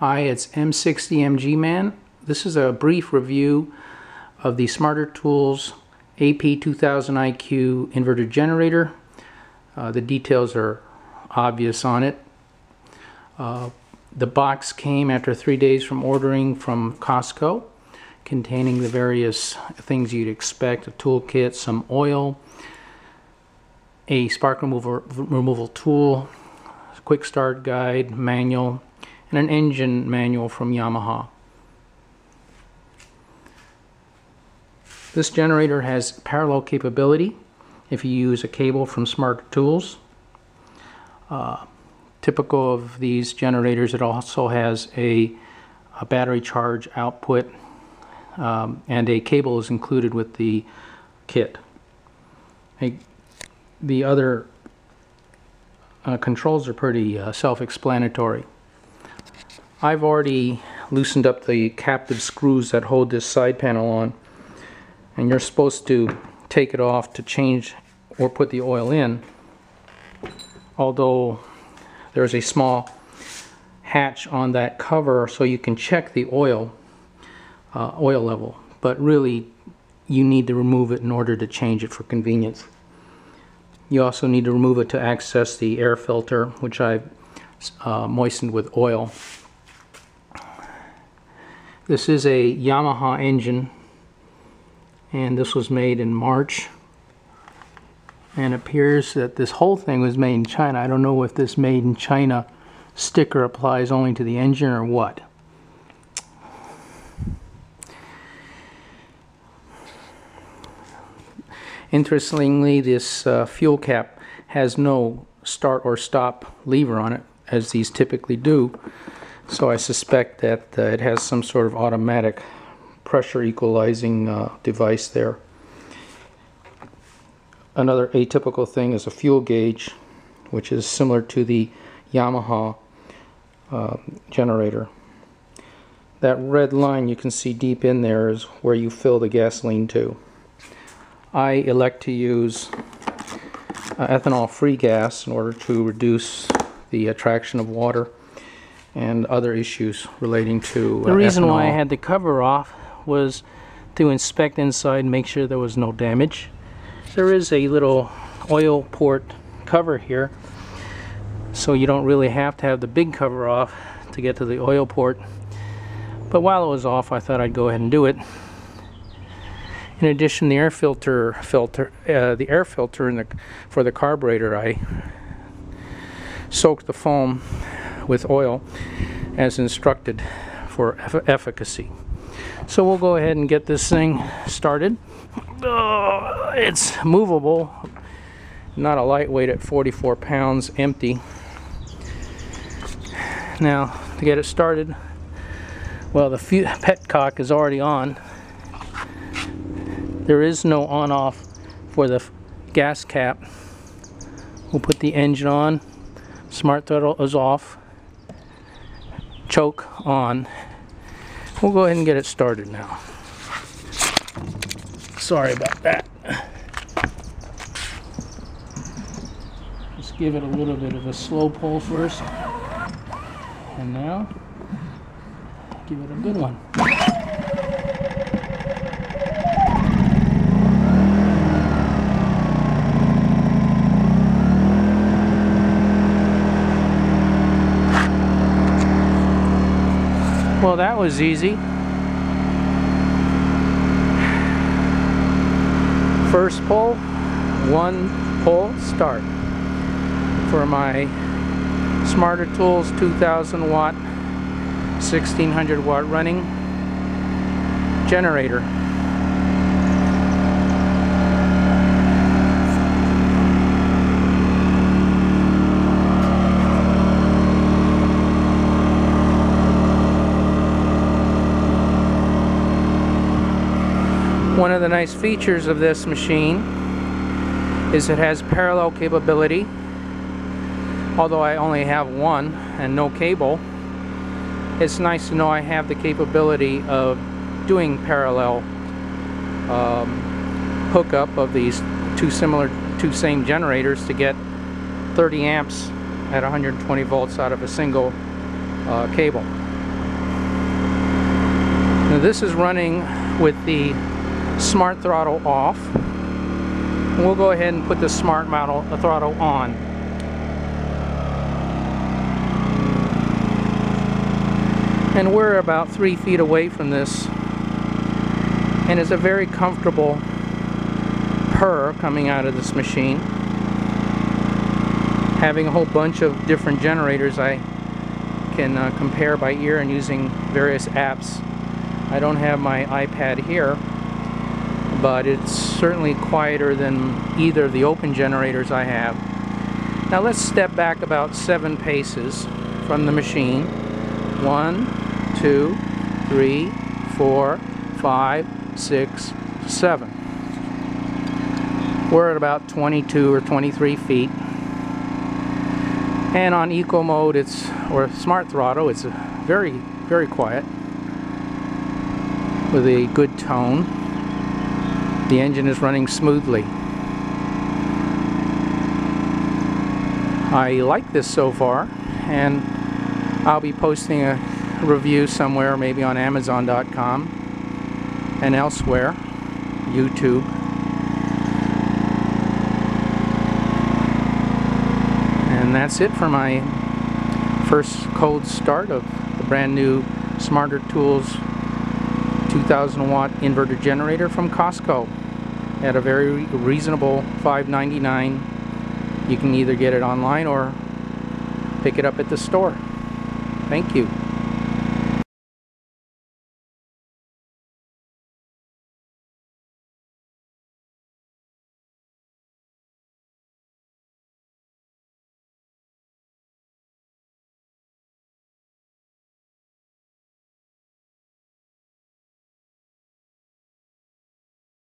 Hi, it's M60MG Man. This is a brief review of the Smarter Tools AP2000IQ inverter generator. The details are obvious on it. The box came after 3 days from ordering from Costco, containing the various things you'd expect: a toolkit, some oil, a spark removal tool, quick start guide, manual, and an engine manual from Yamaha. This generator has parallel capability if you use a cable from Smarter Tools. Typical of these generators, it also has a battery charge output, and a cable is included with the kit. The other controls are pretty self-explanatory. I've already loosened up the captive screws that hold this side panel on, and you're supposed to take it off to change or put the oil in, although there's a small hatch on that cover so you can check the oil level, but really you need to remove it in order to change it for convenience. You also need to remove it to access the air filter, which I've moistened with oil. This is a Yamaha engine, and this was made in March, and it appears that this whole thing was made in China. I don't know if this made in China sticker applies only to the engine or what. Interestingly, this fuel cap has no start or stop lever on it, as these typically do. So I suspect that it has some sort of automatic pressure equalizing device there. Another atypical thing is a fuel gauge, which is similar to the Yamaha generator. That red line you can see deep in there is where you fill the gasoline to. I elect to use ethanol-free gas in order to reduce the attraction of water and other issues relating to The reason ethanol. why I had the cover off was to inspect inside and make sure there was no damage. There is a little oil port cover here, so you don't really have to have the big cover off to get to the oil port. But while it was off, I thought I'd go ahead and do it. In addition, the air filter for the carburetor, I soaked the foam with oil as instructed for efficacy. So we'll go ahead and get this thing started. It's movable, not a lightweight at 44 pounds, empty. Now, to get it started, well, the petcock is already on. There is no on-off for the gas cap. We'll put the engine on. Smart throttle is off. Choke on. We'll go ahead and get it started now. Sorry about that. Just give it a little bit of a slow pull first. And now, give it a good one. Well, that was easy. First pull, one pull, start. For my Smarter Tools 2000 watt, 1600 watt running generator. One of the nice features of this machine is it has parallel capability. Although I only have one and no cable, it's nice to know I have the capability of doing parallel hookup of these two same generators to get 30 amps at 120 volts out of a single cable. Now this is running with the smart throttle off. We'll go ahead and put the smart throttle on. And we're about 3 feet away from this, and it's a very comfortable purr coming out of this machine. Having a whole bunch of different generators, I can compare by ear and using various apps. I don't have my iPad here, but it's certainly quieter than either of the open generators I have. Now let's step back about 7 paces from the machine. 1, 2, 3, 4, 5, 6, 7. We're at about 22 or 23 feet. And on eco mode, or smart throttle, it's very, very quiet with a good tone. The engine is running smoothly. I like this so far, and I'll be posting a review somewhere, maybe on Amazon.com and elsewhere, YouTube. And that's it for my first cold start of the brand new Smarter Tools 2000 watt inverter generator from Costco at a very reasonable $5.99. You can either get it online or pick it up at the store. Thank you.